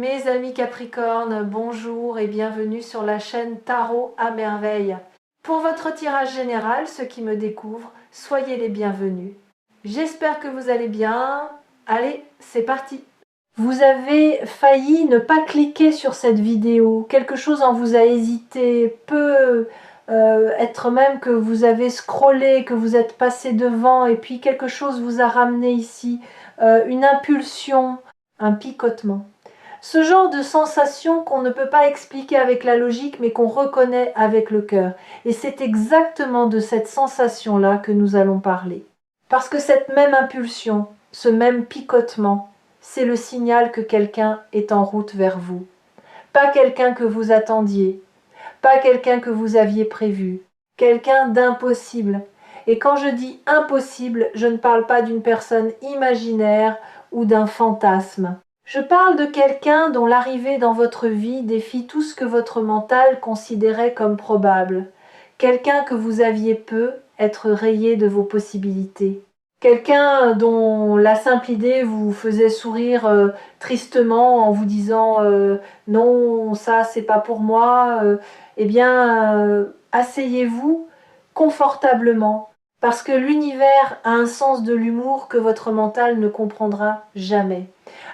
Mes amis Capricorne, bonjour et bienvenue sur la chaîne Tarot à merveille. Pour votre tirage général, ceux qui me découvrent, soyez les bienvenus. J'espère que vous allez bien. Allez, c'est parti. Vous avez failli ne pas cliquer sur cette vidéo. Quelque chose en vous a hésité, peut être même que vous avez scrollé, que vous êtes passé devant et puis quelque chose vous a ramené ici. Une impulsion, un picotement. Ce genre de sensation qu'on ne peut pas expliquer avec la logique, mais qu'on reconnaît avec le cœur. Et c'est exactement de cette sensation-là que nous allons parler. Parce que cette même impulsion, ce même picotement, c'est le signal que quelqu'un est en route vers vous. Pas quelqu'un que vous attendiez, pas quelqu'un que vous aviez prévu, quelqu'un d'impossible. Et quand je dis impossible, je ne parle pas d'une personne imaginaire ou d'un fantasme. Je parle de quelqu'un dont l'arrivée dans votre vie défie tout ce que votre mental considérait comme probable. Quelqu'un que vous aviez peu être rayé de vos possibilités. Quelqu'un dont la simple idée vous faisait sourire tristement en vous disant non, ça c'est pas pour moi. Eh bien, asseyez-vous confortablement parce que l'univers a un sens de l'humour que votre mental ne comprendra jamais.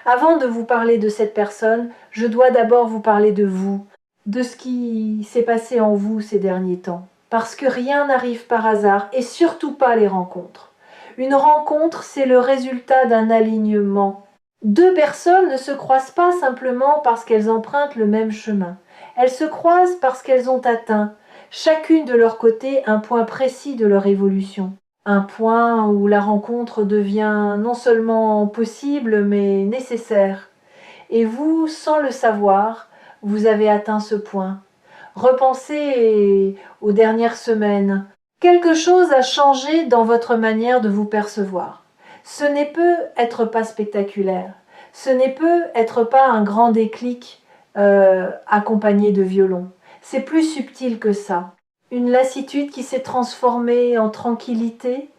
Avant de vous parler de cette personne, je dois d'abord vous parler de vous, de ce qui s'est passé en vous ces derniers temps. Parce que rien n'arrive par hasard, et surtout pas les rencontres. Une rencontre, c'est le résultat d'un alignement. Deux personnes ne se croisent pas simplement parce qu'elles empruntent le même chemin. Elles se croisent parce qu'elles ont atteint, chacune de leur côté, un point précis de leur évolution. Un point où la rencontre devient non seulement possible, mais nécessaire. Et vous, sans le savoir, vous avez atteint ce point. Repensez aux dernières semaines. Quelque chose a changé dans votre manière de vous percevoir. Ce n'est peut être pas spectaculaire. Ce n'est peut être pas un grand déclic accompagné de violon. C'est plus subtil que ça. Une lassitude qui s'est transformée en tranquillité,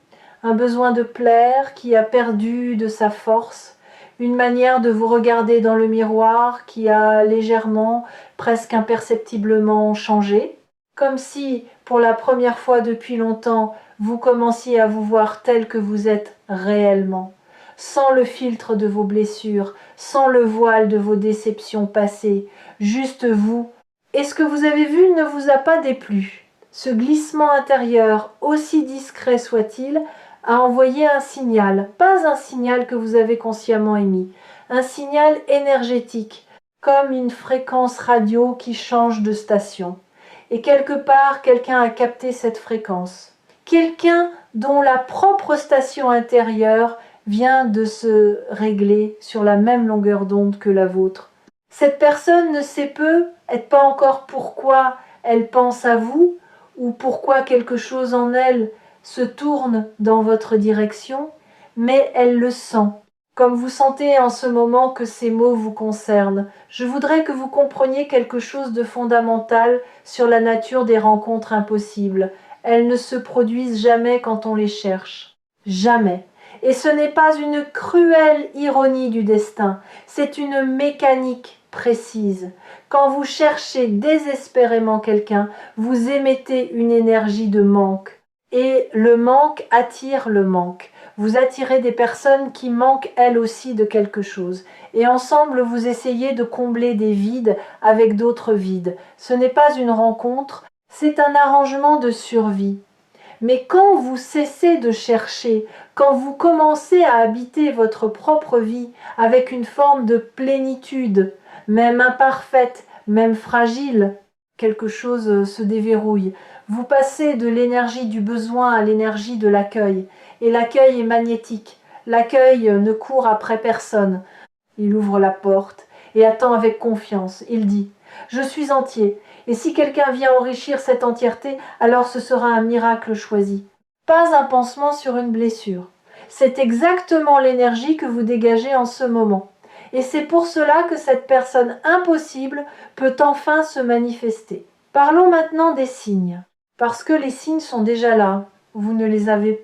un besoin de plaire qui a perdu de sa force, une manière de vous regarder dans le miroir qui a légèrement, presque imperceptiblement changé, comme si, pour la première fois depuis longtemps, vous commenciez à vous voir tel que vous êtes réellement, sans le filtre de vos blessures, sans le voile de vos déceptions passées, juste vous. Et ce que vous avez vu ne vous a pas déplu. Ce glissement intérieur, aussi discret soit-il, a envoyé un signal, pas un signal que vous avez consciemment émis, un signal énergétique, comme une fréquence radio qui change de station. Et quelque part, quelqu'un a capté cette fréquence. Quelqu'un dont la propre station intérieure vient de se régler sur la même longueur d'onde que la vôtre. Cette personne ne sait peut-être pas encore pourquoi elle pense à vous, ou pourquoi quelque chose en elle se tourne dans votre direction, mais elle le sent. Comme vous sentez en ce moment que ces mots vous concernent, je voudrais que vous compreniez quelque chose de fondamental sur la nature des rencontres impossibles. Elles ne se produisent jamais quand on les cherche. Jamais. Et ce n'est pas une cruelle ironie du destin, c'est une mécanique précise. Quand vous cherchez désespérément quelqu'un, vous émettez une énergie de manque. Et le manque attire le manque. Vous attirez des personnes qui manquent elles aussi de quelque chose. Et ensemble, vous essayez de combler des vides avec d'autres vides. Ce n'est pas une rencontre, c'est un arrangement de survie. Mais quand vous cessez de chercher, quand vous commencez à habiter votre propre vie avec une forme de plénitude, même imparfaite, même fragile, quelque chose se déverrouille. Vous passez de l'énergie du besoin à l'énergie de l'accueil. Et l'accueil est magnétique. L'accueil ne court après personne. Il ouvre la porte et attend avec confiance. Il dit « Je suis entier. Et si quelqu'un vient enrichir cette entièreté, alors ce sera un miracle choisi. » Pas un pansement sur une blessure. C'est exactement l'énergie que vous dégagez en ce moment. Et c'est pour cela que cette personne impossible peut enfin se manifester. Parlons maintenant des signes. Parce que les signes sont déjà là. Vous ne les avez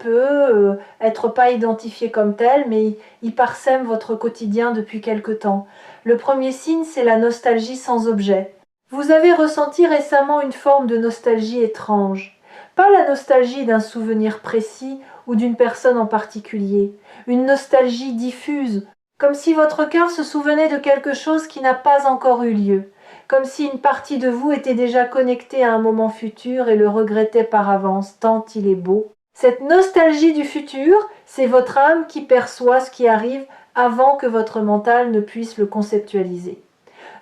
être pas identifiés comme tels, mais ils parsèment votre quotidien depuis quelque temps. Le premier signe, c'est la nostalgie sans objet. Vous avez ressenti récemment une forme de nostalgie étrange. Pas la nostalgie d'un souvenir précis ou d'une personne en particulier. Une nostalgie diffuse, comme si votre cœur se souvenait de quelque chose qui n'a pas encore eu lieu. Comme si une partie de vous était déjà connectée à un moment futur et le regrettait par avance, tant il est beau. Cette nostalgie du futur, c'est votre âme qui perçoit ce qui arrive avant que votre mental ne puisse le conceptualiser.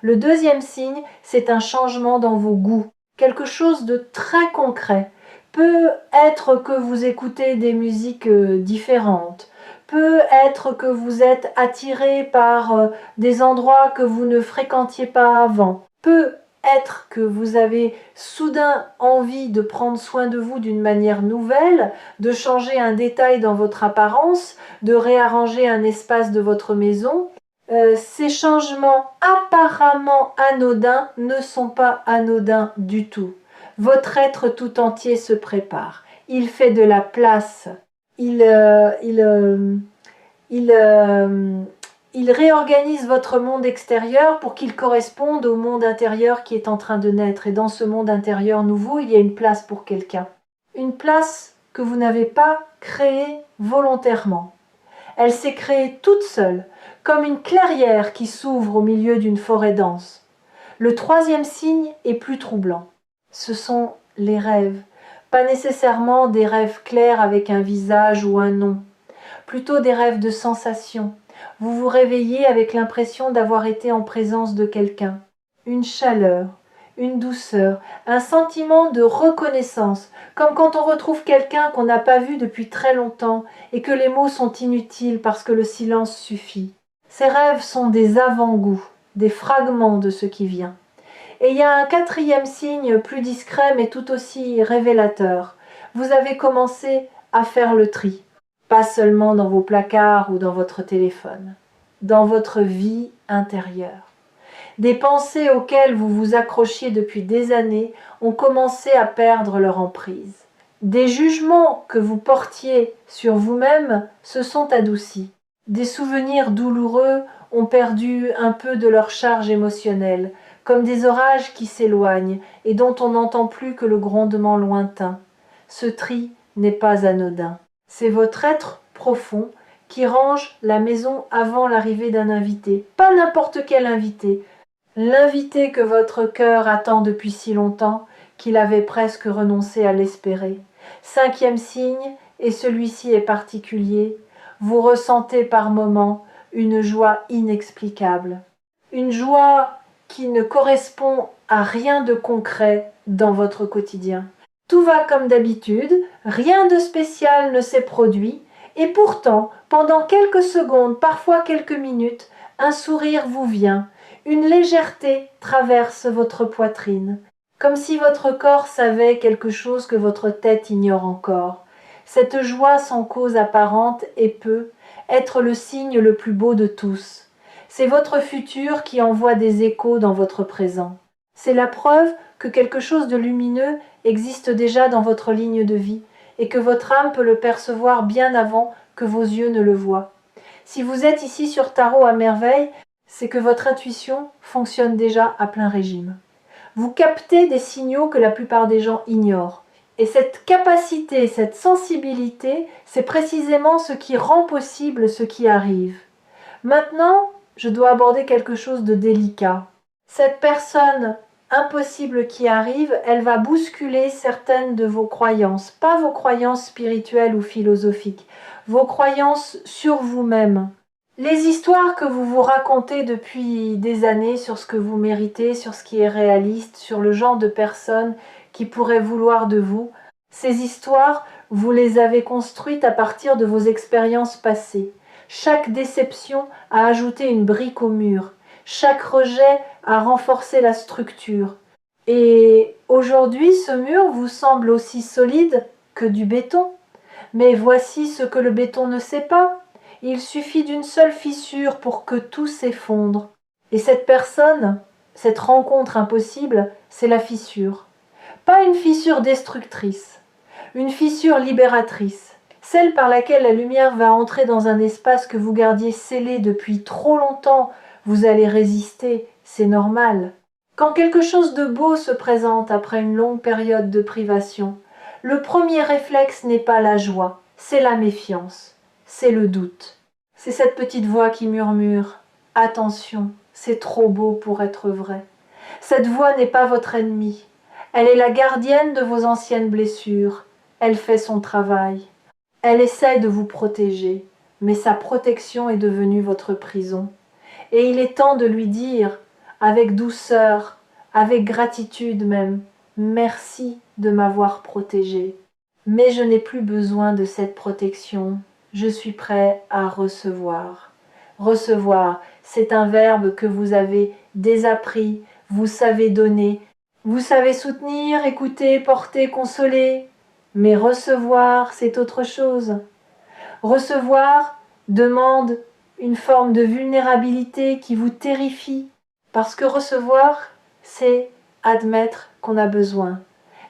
Le deuxième signe, c'est un changement dans vos goûts, quelque chose de très concret. Peut être que vous écoutez des musiques différentes, peut être que vous êtes attiré par des endroits que vous ne fréquentiez pas avant, peut être que vous avez soudain envie de prendre soin de vous d'une manière nouvelle, de changer un détail dans votre apparence, de réarranger un espace de votre maison. Ces changements apparemment anodins ne sont pas anodins du tout. Votre être tout entier se prépare. Il fait de la place. Il réorganise votre monde extérieur pour qu'il corresponde au monde intérieur qui est en train de naître. Et dans ce monde intérieur nouveau, il y a une place pour quelqu'un. Une place que vous n'avez pas créée volontairement. Elle s'est créée toute seule, comme une clairière qui s'ouvre au milieu d'une forêt dense. Le troisième signe est plus troublant. Ce sont les rêves. Pas nécessairement des rêves clairs avec un visage ou un nom. Plutôt des rêves de sensations. Vous vous réveillez avec l'impression d'avoir été en présence de quelqu'un. Une chaleur, une douceur, un sentiment de reconnaissance, comme quand on retrouve quelqu'un qu'on n'a pas vu depuis très longtemps et que les mots sont inutiles parce que le silence suffit. Ces rêves sont des avant-goûts, des fragments de ce qui vient. Et il y a un quatrième signe plus discret mais tout aussi révélateur. Vous avez commencé à faire le tri. Pas seulement dans vos placards ou dans votre téléphone, dans votre vie intérieure. Des pensées auxquelles vous vous accrochiez depuis des années ont commencé à perdre leur emprise. Des jugements que vous portiez sur vous-même se sont adoucis. Des souvenirs douloureux ont perdu un peu de leur charge émotionnelle, comme des orages qui s'éloignent et dont on n'entend plus que le grondement lointain. Ce tri n'est pas anodin. C'est votre être profond qui range la maison avant l'arrivée d'un invité. Pas n'importe quel invité. L'invité que votre cœur attend depuis si longtemps qu'il avait presque renoncé à l'espérer. Cinquième signe, et celui-ci est particulier, vous ressentez par moments une joie inexplicable. Une joie qui ne correspond à rien de concret dans votre quotidien. Tout va comme d'habitude, rien de spécial ne s'est produit, et pourtant, pendant quelques secondes, parfois quelques minutes, un sourire vous vient, une légèreté traverse votre poitrine, comme si votre corps savait quelque chose que votre tête ignore encore. Cette joie sans cause apparente et peut être le signe le plus beau de tous. C'est votre futur qui envoie des échos dans votre présent. C'est la preuve que quelque chose de lumineux existe déjà dans votre ligne de vie et que votre âme peut le percevoir bien avant que vos yeux ne le voient. Si vous êtes ici sur Tarot à merveille, c'est que votre intuition fonctionne déjà à plein régime. Vous captez des signaux que la plupart des gens ignorent. Et cette capacité, cette sensibilité, c'est précisément ce qui rend possible ce qui arrive. Maintenant, je dois aborder quelque chose de délicat. Cette personne impossible qui arrive, elle va bousculer certaines de vos croyances, pas vos croyances spirituelles ou philosophiques, vos croyances sur vous-même. Les histoires que vous vous racontez depuis des années sur ce que vous méritez, sur ce qui est réaliste, sur le genre de personne qui pourrait vouloir de vous, ces histoires, vous les avez construites à partir de vos expériences passées. Chaque déception a ajouté une brique au mur. Chaque rejet a renforcé la structure. Et aujourd'hui, ce mur vous semble aussi solide que du béton. Mais voici ce que le béton ne sait pas. Il suffit d'une seule fissure pour que tout s'effondre. Et cette personne, cette rencontre impossible, c'est la fissure. Pas une fissure destructrice, une fissure libératrice. Celle par laquelle la lumière va entrer dans un espace que vous gardiez scellé depuis trop longtemps, Vous allez résister, c'est normal. Quand quelque chose de beau se présente après une longue période de privation, le premier réflexe n'est pas la joie, c'est la méfiance, c'est le doute. C'est cette petite voix qui murmure « Attention, c'est trop beau pour être vrai ». Cette voix n'est pas votre ennemie. Elle est la gardienne de vos anciennes blessures. Elle fait son travail. Elle essaie de vous protéger, mais sa protection est devenue votre prison. Et il est temps de lui dire, avec douceur, avec gratitude même, merci de m'avoir protégé. Mais je n'ai plus besoin de cette protection. Je suis prêt à recevoir. Recevoir, c'est un verbe que vous avez désappris, vous savez donner, vous savez soutenir, écouter, porter, consoler. Mais recevoir, c'est autre chose. Recevoir demande une forme de vulnérabilité qui vous terrifie, parce que recevoir, c'est admettre qu'on a besoin.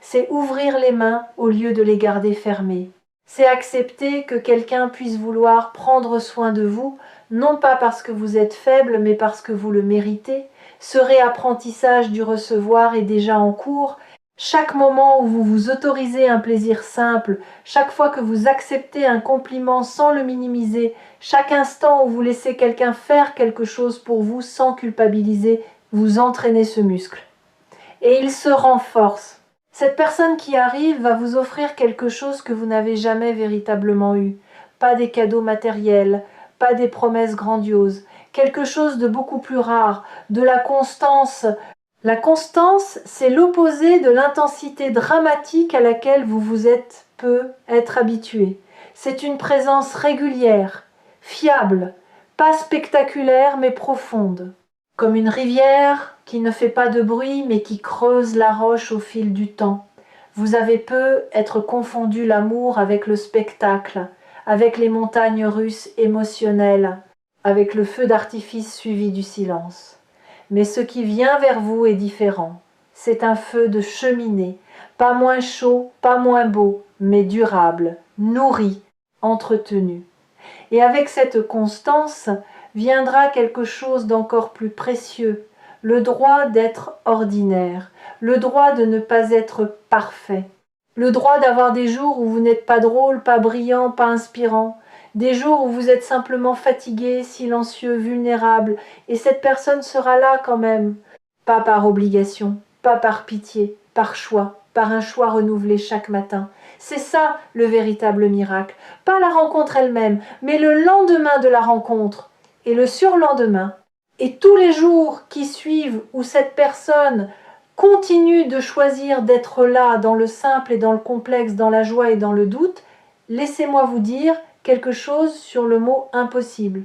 C'est ouvrir les mains au lieu de les garder fermées. C'est accepter que quelqu'un puisse vouloir prendre soin de vous, non pas parce que vous êtes faible, mais parce que vous le méritez. Ce réapprentissage du recevoir est déjà en cours. Chaque moment où vous vous autorisez un plaisir simple, chaque fois que vous acceptez un compliment sans le minimiser, chaque instant où vous laissez quelqu'un faire quelque chose pour vous sans culpabiliser, vous entraînez ce muscle. Et il se renforce. Cette personne qui arrive va vous offrir quelque chose que vous n'avez jamais véritablement eu. Pas des cadeaux matériels, pas des promesses grandioses, quelque chose de beaucoup plus rare, de la constance. La constance, c'est l'opposé de l'intensité dramatique à laquelle vous vous êtes peu être habitué. C'est une présence régulière, fiable, pas spectaculaire mais profonde. Comme une rivière qui ne fait pas de bruit mais qui creuse la roche au fil du temps. Vous avez peu être confondu l'amour avec le spectacle, avec les montagnes russes émotionnelles, avec le feu d'artifice suivi du silence. Mais ce qui vient vers vous est différent. C'est un feu de cheminée, pas moins chaud, pas moins beau, mais durable, nourri, entretenu. Et avec cette constance viendra quelque chose d'encore plus précieux, le droit d'être ordinaire, le droit de ne pas être parfait, le droit d'avoir des jours où vous n'êtes pas drôle, pas brillant, pas inspirant, des jours où vous êtes simplement fatigué, silencieux, vulnérable, et cette personne sera là quand même, pas par obligation, pas par pitié, par choix, par un choix renouvelé chaque matin. C'est ça le véritable miracle, pas la rencontre elle-même, mais le lendemain de la rencontre, et le surlendemain, et tous les jours qui suivent où cette personne continue de choisir d'être là dans le simple et dans le complexe, dans la joie et dans le doute, laissez-moi vous dire quelque chose sur le mot impossible.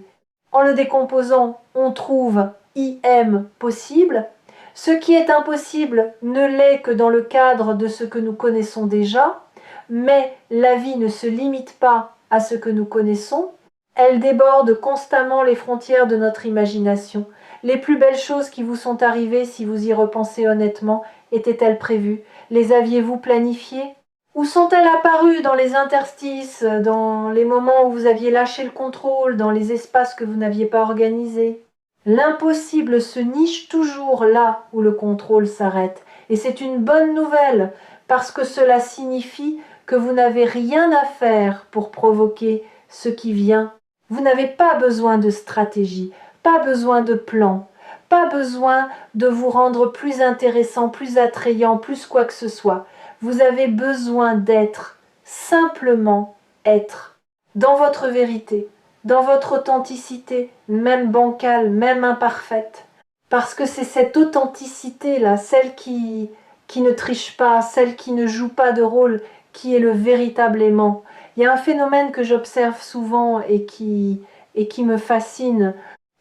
En le décomposant, on trouve IM possible. Ce qui est impossible ne l'est que dans le cadre de ce que nous connaissons déjà, mais la vie ne se limite pas à ce que nous connaissons, elle déborde constamment les frontières de notre imagination. Les plus belles choses qui vous sont arrivées, si vous y repensez honnêtement, étaient-elles prévues? Les aviez-vous planifiées? Où sont-elles apparues dans les interstices, dans les moments où vous aviez lâché le contrôle, dans les espaces que vous n'aviez pas organisés? L'impossible se niche toujours là où le contrôle s'arrête. Et c'est une bonne nouvelle, parce que cela signifie que vous n'avez rien à faire pour provoquer ce qui vient. Vous n'avez pas besoin de stratégie, pas besoin de plan, pas besoin de vous rendre plus intéressant, plus attrayant, plus quoi que ce soit. Vous avez besoin d'être, simplement être, dans votre vérité, dans votre authenticité, même bancale, même imparfaite. Parce que c'est cette authenticité-là, celle qui ne triche pas, celle qui ne joue pas de rôle, qui est le véritable aimant. Il y a un phénomène que j'observe souvent et qui me fascine.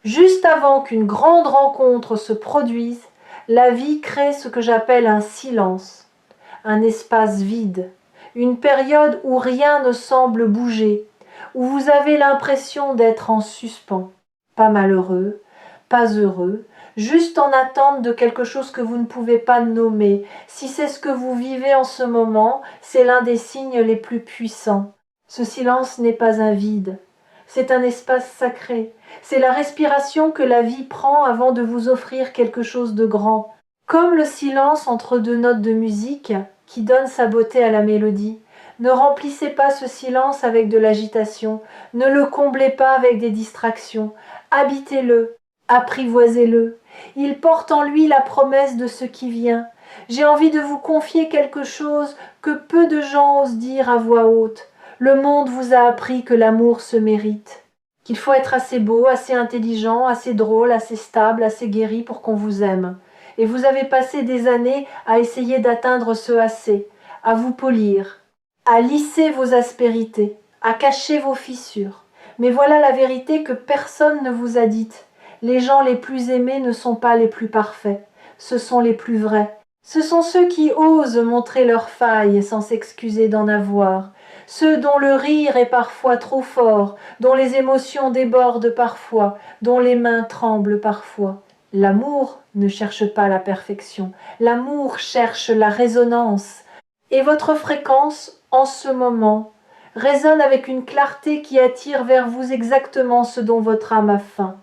Juste avant qu'une grande rencontre se produise, la vie crée ce que j'appelle un silence, un espace vide, une période où rien ne semble bouger, où vous avez l'impression d'être en suspens, pas malheureux, pas heureux, juste en attente de quelque chose que vous ne pouvez pas nommer. Si c'est ce que vous vivez en ce moment, c'est l'un des signes les plus puissants. Ce silence n'est pas un vide. C'est un espace sacré. C'est la respiration que la vie prend avant de vous offrir quelque chose de grand. Comme le silence entre deux notes de musique qui donne sa beauté à la mélodie. Ne remplissez pas ce silence avec de l'agitation. Ne le comblez pas avec des distractions. Habitez-le, apprivoisez-le. Il porte en lui la promesse de ce qui vient. J'ai envie de vous confier quelque chose que peu de gens osent dire à voix haute. Le monde vous a appris que l'amour se mérite, qu'il faut être assez beau, assez intelligent, assez drôle, assez stable, assez guéri pour qu'on vous aime. Et vous avez passé des années à essayer d'atteindre ce assez, à vous polir, à lisser vos aspérités, à cacher vos fissures. Mais voilà la vérité que personne ne vous a dite. Les gens les plus aimés ne sont pas les plus parfaits, ce sont les plus vrais. Ce sont ceux qui osent montrer leurs failles sans s'excuser d'en avoir, ceux dont le rire est parfois trop fort, dont les émotions débordent parfois, dont les mains tremblent parfois. L'amour ne cherche pas la perfection, l'amour cherche la résonance. Et votre fréquence, en ce moment, résonne avec une clarté qui attire vers vous exactement ce dont votre âme a faim.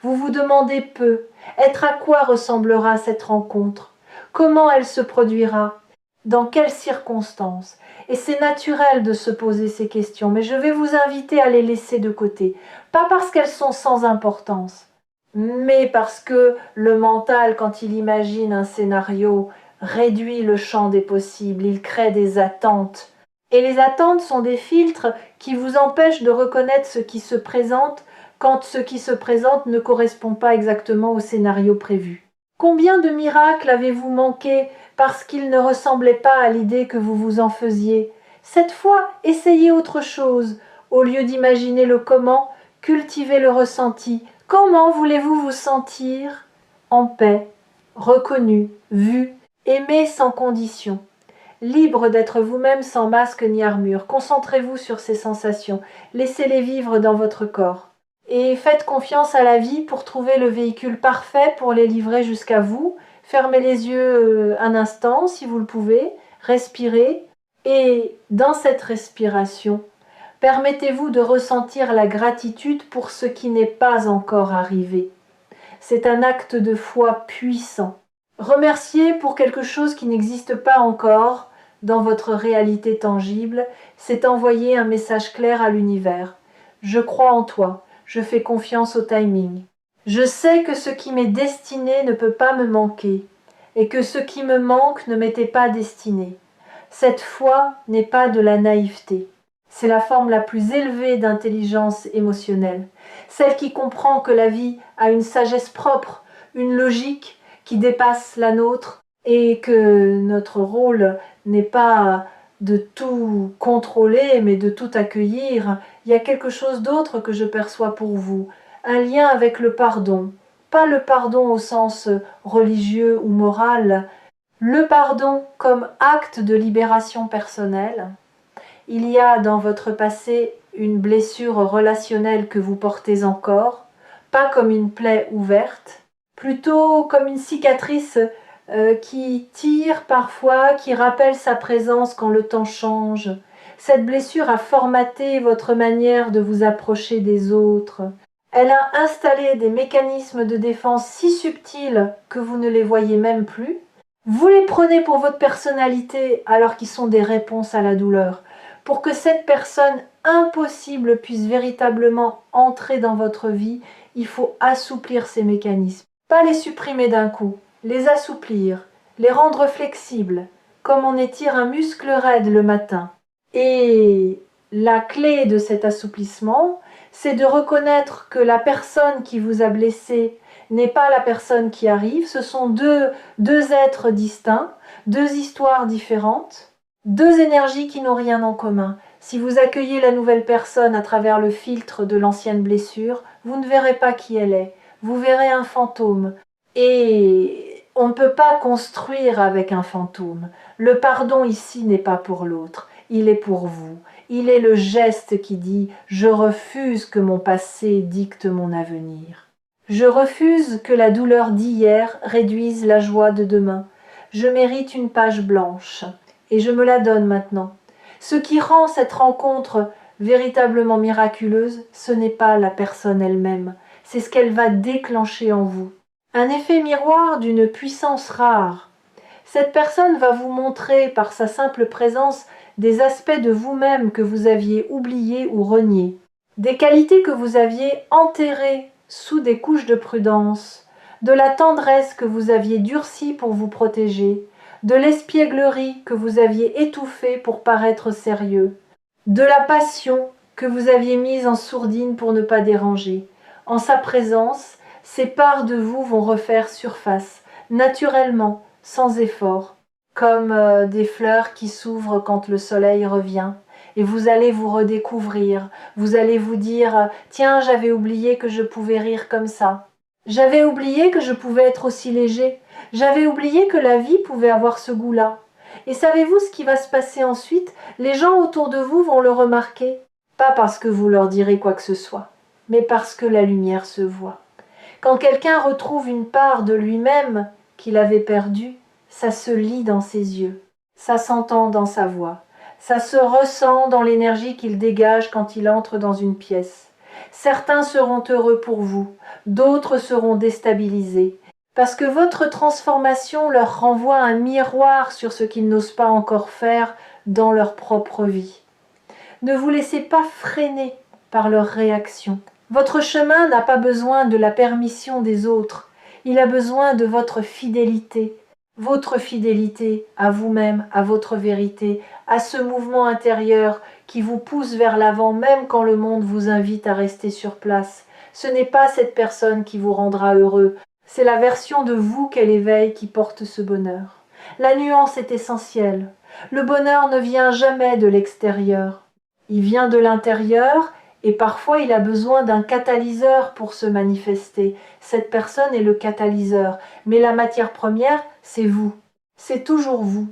Vous vous demandez peu, être à quoi ressemblera cette rencontre? Comment elle se produira? Dans quelles circonstances? Et c'est naturel de se poser ces questions, mais je vais vous inviter à les laisser de côté. Pas parce qu'elles sont sans importance, mais parce que le mental, quand il imagine un scénario, réduit le champ des possibles, il crée des attentes. Et les attentes sont des filtres qui vous empêchent de reconnaître ce qui se présente quand ce qui se présente ne correspond pas exactement au scénario prévu. Combien de miracles avez-vous manqué parce qu'ils ne ressemblaient pas à l'idée que vous vous en faisiez? Cette fois, essayez autre chose. Au lieu d'imaginer le comment, cultivez le ressenti. Comment voulez-vous vous sentir? En paix, reconnu, vu, aimé sans condition. Libre d'être vous-même sans masque ni armure. Concentrez-vous sur ces sensations. Laissez-les vivre dans votre corps. Et faites confiance à la vie pour trouver le véhicule parfait pour les livrer jusqu'à vous. Fermez les yeux un instant si vous le pouvez, respirez et dans cette respiration, permettez-vous de ressentir la gratitude pour ce qui n'est pas encore arrivé. C'est un acte de foi puissant. Remercier pour quelque chose qui n'existe pas encore dans votre réalité tangible, c'est envoyer un message clair à l'univers. Je crois en toi. Je fais confiance au timing. Je sais que ce qui m'est destiné ne peut pas me manquer, et que ce qui me manque ne m'était pas destiné. Cette foi n'est pas de la naïveté. C'est la forme la plus élevée d'intelligence émotionnelle, celle qui comprend que la vie a une sagesse propre, une logique qui dépasse la nôtre, et que notre rôle n'est pas de tout contrôler, mais de tout accueillir. Il y a quelque chose d'autre que je perçois pour vous, un lien avec le pardon. Pas le pardon au sens religieux ou moral, le pardon comme acte de libération personnelle. Il y a dans votre passé une blessure relationnelle que vous portez encore, pas comme une plaie ouverte, plutôt comme une cicatrice qui tire parfois, qui rappelle sa présence quand le temps change. Cette blessure a formaté votre manière de vous approcher des autres. Elle a installé des mécanismes de défense si subtils que vous ne les voyez même plus. Vous les prenez pour votre personnalité alors qu'ils sont des réponses à la douleur. Pour que cette personne impossible puisse véritablement entrer dans votre vie, il faut assouplir ces mécanismes. Pas les supprimer d'un coup, les assouplir, les rendre flexibles, comme on étire un muscle raide le matin. Et la clé de cet assouplissement, c'est de reconnaître que la personne qui vous a blessé n'est pas la personne qui arrive, ce sont deux êtres distincts, deux histoires différentes, deux énergies qui n'ont rien en commun. Si vous accueillez la nouvelle personne à travers le filtre de l'ancienne blessure, vous ne verrez pas qui elle est, vous verrez un fantôme. Et on ne peut pas construire avec un fantôme. Le pardon ici n'est pas pour l'autre, il est pour vous. Il est le geste qui dit « Je refuse que mon passé dicte mon avenir. Je refuse que la douleur d'hier réduise la joie de demain. Je mérite une page blanche et je me la donne maintenant. Ce qui rend cette rencontre véritablement miraculeuse, ce n'est pas la personne elle-même, c'est ce qu'elle va déclencher en vous. Un effet miroir d'une puissance rare. Cette personne va vous montrer par sa simple présence des aspects de vous-même que vous aviez oubliés ou reniés, des qualités que vous aviez enterrées sous des couches de prudence, de la tendresse que vous aviez durcie pour vous protéger, de l'espièglerie que vous aviez étouffée pour paraître sérieux, de la passion que vous aviez mise en sourdine pour ne pas déranger. En sa présence, ces parts de vous vont refaire surface, naturellement, sans effort, comme des fleurs qui s'ouvrent quand le soleil revient. Et vous allez vous redécouvrir, vous allez vous dire « Tiens, j'avais oublié que je pouvais rire comme ça. J'avais oublié que je pouvais être aussi léger. J'avais oublié que la vie pouvait avoir ce goût-là. » Et savez-vous ce qui va se passer ensuite? Les gens autour de vous vont le remarquer. Pas parce que vous leur direz quoi que ce soit, mais parce que la lumière se voit. Quand quelqu'un retrouve une part de lui-même qu'il avait perdue, ça se lit dans ses yeux, ça s'entend dans sa voix, ça se ressent dans l'énergie qu'il dégage quand il entre dans une pièce. Certains seront heureux pour vous, d'autres seront déstabilisés, parce que votre transformation leur renvoie un miroir sur ce qu'ils n'osent pas encore faire dans leur propre vie. Ne vous laissez pas freiner par leurs réactions. Votre chemin n'a pas besoin de la permission des autres, il a besoin de votre fidélité à vous-même, à votre vérité, à ce mouvement intérieur qui vous pousse vers l'avant même quand le monde vous invite à rester sur place. Ce n'est pas cette personne qui vous rendra heureux, c'est la version de vous qu'elle éveille qui porte ce bonheur. La nuance est essentielle. Le bonheur ne vient jamais de l'extérieur. Il vient de l'intérieur et parfois il a besoin d'un catalyseur pour se manifester. Cette personne est le catalyseur, mais la matière première, c'est vous. C'est toujours vous.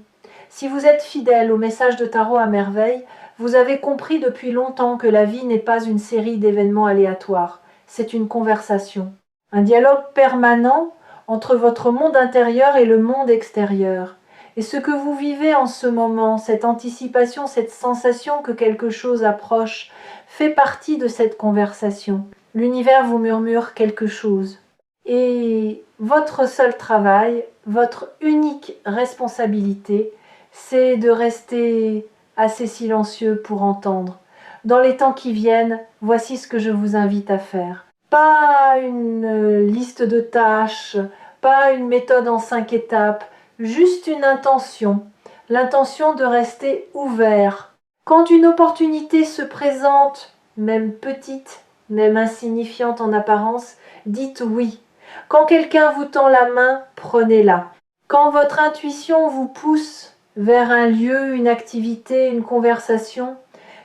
Si vous êtes fidèle au message de Tarot à merveille, vous avez compris depuis longtemps que la vie n'est pas une série d'événements aléatoires, c'est une conversation. Un dialogue permanent entre votre monde intérieur et le monde extérieur. Et ce que vous vivez en ce moment, cette anticipation, cette sensation que quelque chose approche, fait partie de cette conversation. L'univers vous murmure quelque chose. Et votre seul travail, votre unique responsabilité, c'est de rester assez silencieux pour entendre. Dans les temps qui viennent, voici ce que je vous invite à faire. Pas une liste de tâches, pas une méthode en 5 étapes, juste une intention, l'intention de rester ouvert. Quand une opportunité se présente, même petite, même insignifiante en apparence, dites oui. Quand quelqu'un vous tend la main, prenez-la. Quand votre intuition vous pousse vers un lieu, une activité, une conversation,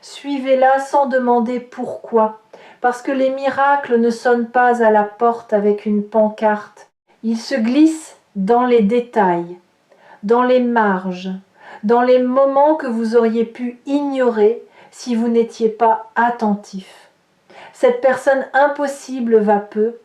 suivez-la sans demander pourquoi. Parce que les miracles ne sonnent pas à la porte avec une pancarte. Ils se glissent dans les détails, dans les marges, dans les moments que vous auriez pu ignorer si vous n'étiez pas attentif. Cette personne impossible va peu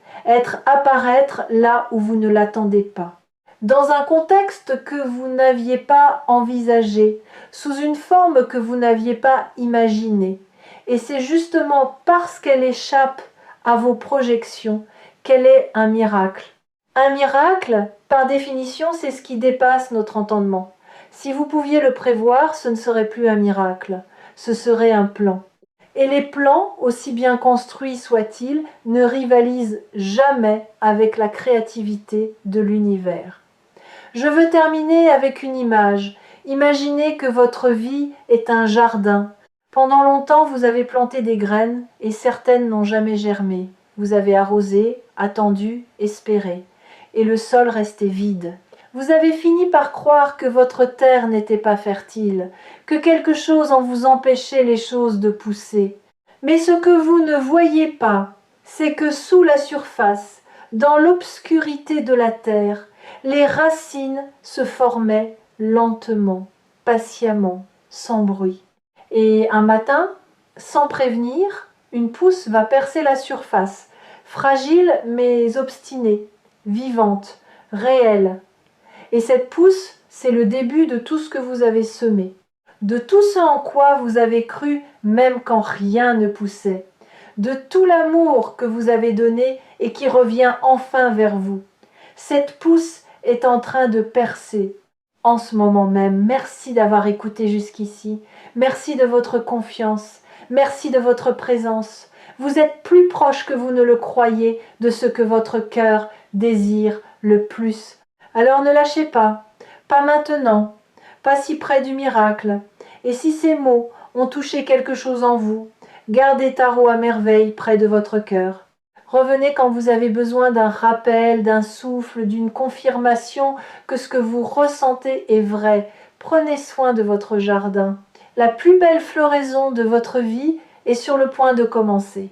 apparaître là où vous ne l'attendez pas. Dans un contexte que vous n'aviez pas envisagé, sous une forme que vous n'aviez pas imaginée. Et c'est justement parce qu'elle échappe à vos projections qu'elle est un miracle. Un miracle, par définition, c'est ce qui dépasse notre entendement. Si vous pouviez le prévoir, ce ne serait plus un miracle, ce serait un plan. Et les plans, aussi bien construits soient-ils, ne rivalisent jamais avec la créativité de l'univers. Je veux terminer avec une image. Imaginez que votre vie est un jardin. Pendant longtemps, vous avez planté des graines et certaines n'ont jamais germé. Vous avez arrosé, attendu, espéré. Et le sol restait vide. Vous avez fini par croire que votre terre n'était pas fertile, que quelque chose en vous empêchait les choses de pousser. Mais ce que vous ne voyez pas, c'est que sous la surface, dans l'obscurité de la terre, les racines se formaient lentement, patiemment, sans bruit. Et un matin, sans prévenir, une pousse va percer la surface, fragile mais obstinée, vivante, réelle. Et cette pousse, c'est le début de tout ce que vous avez semé. de tout ce en quoi vous avez cru même quand rien ne poussait, de tout l'amour que vous avez donné et qui revient enfin vers vous. Cette pousse est en train de percer. En ce moment même, merci d'avoir écouté jusqu'ici. Merci de votre confiance. Merci de votre présence. Vous êtes plus proche que vous ne le croyez de ce que votre cœur désire le plus. Alors ne lâchez pas. Pas maintenant. Pas si près du miracle. Et si ces mots ont touché quelque chose en vous, gardez Tarot à merveille près de votre cœur. Revenez quand vous avez besoin d'un rappel, d'un souffle, d'une confirmation que ce que vous ressentez est vrai. Prenez soin de votre jardin. La plus belle floraison de votre vie est sur le point de commencer.